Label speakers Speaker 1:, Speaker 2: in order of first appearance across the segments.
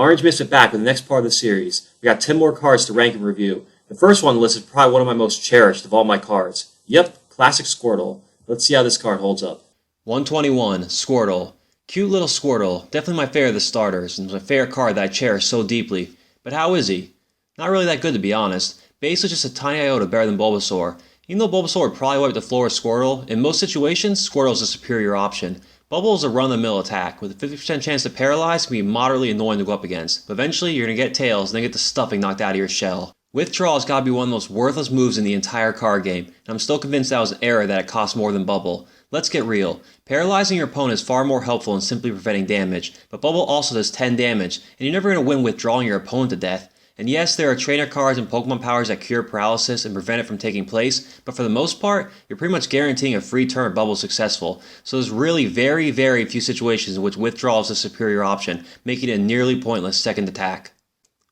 Speaker 1: Orange Misfit back with the next part of the series. We got 10 more cards to rank and review. The first one on the list is probably one of my most cherished of all my cards. Yep, classic Squirtle. Let's see how this card holds up.
Speaker 2: 121, Squirtle. Cute little Squirtle, definitely my favorite of the starters, and my favorite card that I cherish so deeply. But how is he? Not really that good to be honest. Basically just a tiny iota better than Bulbasaur. Even though Bulbasaur would probably wipe the floor with Squirtle, in most situations, Squirtle is a superior option. Bubble is a run-of-the-mill attack, with a 50% chance to paralyze can be moderately annoying to go up against, but eventually you're going to get tails and then get the stuffing knocked out of your shell. Withdrawal has got to be one of the most worthless moves in the entire card game, and I'm still convinced that was an error that it costs more than Bubble. Let's get real. Paralyzing your opponent is far more helpful than simply preventing damage, but Bubble also does 10 damage, and you're never going to win withdrawing your opponent to death. And yes, there are trainer cards and Pokemon powers that cure paralysis and prevent it from taking place, but for the most part, you're pretty much guaranteeing a free turn if Bubble is successful. So there's really very few situations in which withdrawal is a superior option, making it a nearly pointless second attack.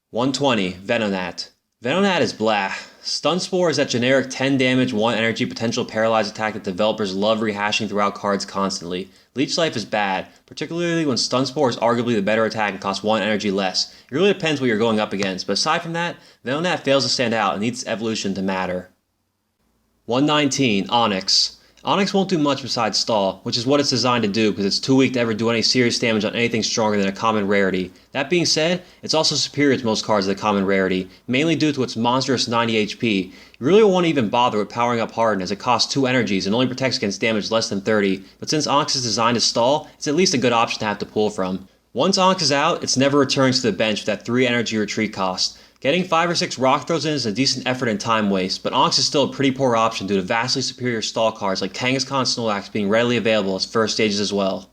Speaker 2: 120, Venonat. Venonat is blah. Stun Spore is that generic 10 damage, 1 energy potential paralyzed attack that developers love rehashing throughout cards constantly. Leech Life is bad, particularly when Stun Spore is arguably the better attack and costs 1 energy less. It really depends what you're going up against, but aside from that, Venonat fails to stand out and needs evolution to matter. 119, Onyx. Onyx won't do much besides stall, which is what it's designed to do because it's too weak to ever do any serious damage on anything stronger than a common rarity. That being said, it's also superior to most cards of the common rarity, mainly due to its monstrous 90 HP. You really won't even bother with powering up Harden as it costs 2 energies and only protects against damage less than 30, but since Onyx is designed to stall, it's at least a good option to have to pull from. Once Onyx is out, it's never returning to the bench with that 3 energy retreat cost. Getting 5 or 6 rock throws in is a decent effort and time waste, but Onyx is still a pretty poor option due to vastly superior stall cards like Kangaskhan and Snorlax being readily available as first stages as well.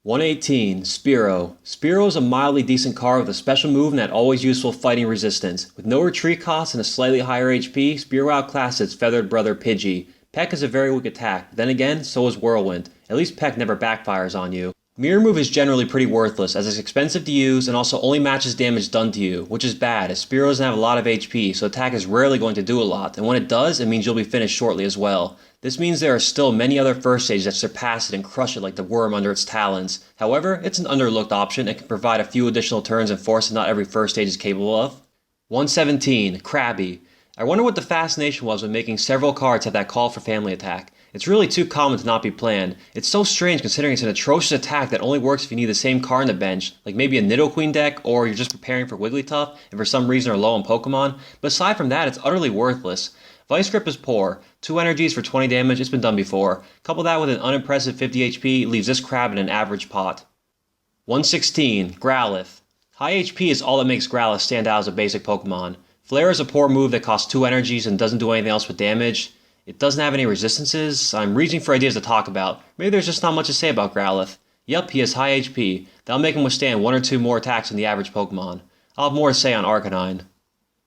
Speaker 2: 118, Spearow. Spearow is a mildly decent card with a special move and that always useful fighting resistance. With no retreat cost and a slightly higher HP, Spearow outclasses its feathered brother Pidgey. Peck is a very weak attack, but then again, so is Whirlwind. At least Peck never backfires on you. Mirror Move is generally pretty worthless as it's expensive to use and also only matches damage done to you, which is bad as Spearow doesn't have a lot of HP, so attack is rarely going to do a lot, and when it does, it means you'll be finished shortly as well. This means there are still many other first stages that surpass it and crush it like the worm under its talons. However, it's an underlooked option and can provide a few additional turns and force that not every first stage is capable of. 117, Crabby. I wonder what the fascination was with making several cards have that call for family attack. It's really too common to not be planned. It's so strange considering it's an atrocious attack that only works if you need the same card on the bench, like maybe a Nidoqueen deck, or you're just preparing for Wigglytuff and for some reason are low on Pokemon, but aside from that, it's utterly worthless. Vice Grip is poor. 2 energies for 20 damage, it's been done before. Couple that with an unimpressive 50 HP, leaves this crab in an average pot. 116, Growlithe. High HP is all that makes Growlithe stand out as a basic Pokemon. Flare is a poor move that costs 2 energies and doesn't do anything else with damage. It doesn't have any resistances. I'm reaching for ideas to talk about. Maybe there's just not much to say about Growlithe. Yup, he has high HP. That'll make him withstand 1 or 2 more attacks than the average Pokemon. I'll have more to say on Arcanine.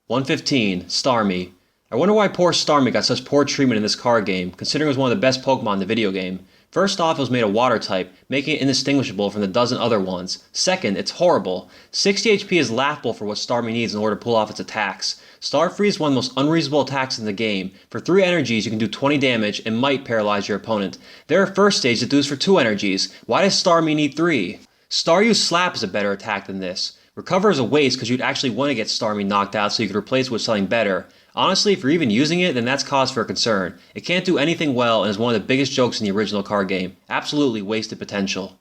Speaker 2: 115, Starmie. I wonder why poor Starmie got such poor treatment in this card game, considering it was one of the best Pokemon in the video game. First off, it was made a water type, making it indistinguishable from the dozen other ones. Second, it's horrible. 60 HP is laughable for what Starmie needs in order to pull off its attacks. Starfree is one of the most unreasonable attacks in the game. For 3 energies, you can do 20 damage and might paralyze your opponent. There are first stage that do this for 2 energies. Why does Starmie need 3? Staryu Slap is a better attack than this. Recover is a waste because you'd actually want to get Starmie knocked out so you could replace it with something better. Honestly, if you're even using it, then that's cause for concern. It can't do anything well and is one of the biggest jokes in the original card game. Absolutely wasted potential.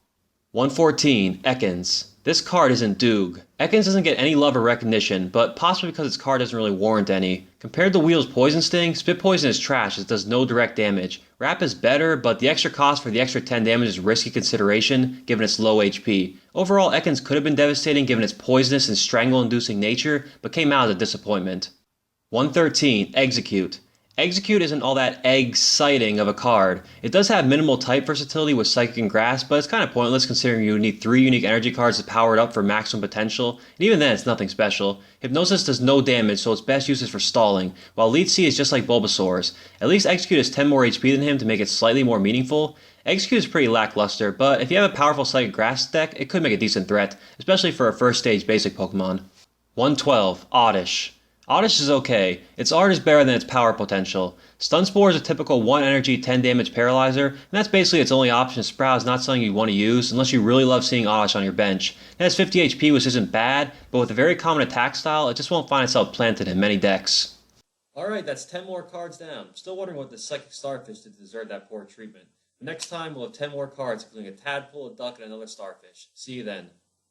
Speaker 2: 114, Ekans. This card isn't Doog. Ekans doesn't get any love or recognition, but possibly because its card doesn't really warrant any. Compared to Wheel's Poison Sting, Spit Poison is trash as it does no direct damage. Wrap is better, but the extra cost for the extra 10 damage is risky consideration given its low HP. Overall, Ekans could have been devastating given its poisonous and strangle-inducing nature, but came out as a disappointment. 113, Execute. Execute isn't all that exciting of a card. It does have minimal type versatility with Psychic and Grass, but it's kind of pointless considering you need 3 unique energy cards to power it up for maximum potential, and even then it's nothing special. Hypnosis does no damage, so its best use is for stalling, while Leech Seed is just like Bulbasaur's. At least Execute has 10 more HP than him to make it slightly more meaningful. Execute is pretty lackluster, but if you have a powerful Psychic Grass deck, it could make a decent threat, especially for a first stage basic Pokemon. 112, Oddish. Oddish is okay. Its art is better than its power potential. Stun Spore is a typical 1 energy 10 damage paralyzer, and that's basically its only option. Sprout is not something you want to use unless you really love seeing Oddish on your bench. It has 50 HP, which isn't bad, but with a very common attack style, it just won't find itself planted in many decks.
Speaker 1: Alright, that's 10 more cards down. I'm still wondering what the Psychic Starfish did to deserve that poor treatment. But next time, we'll have 10 more cards, including a Tadpole, a Duck, and another Starfish. See you then.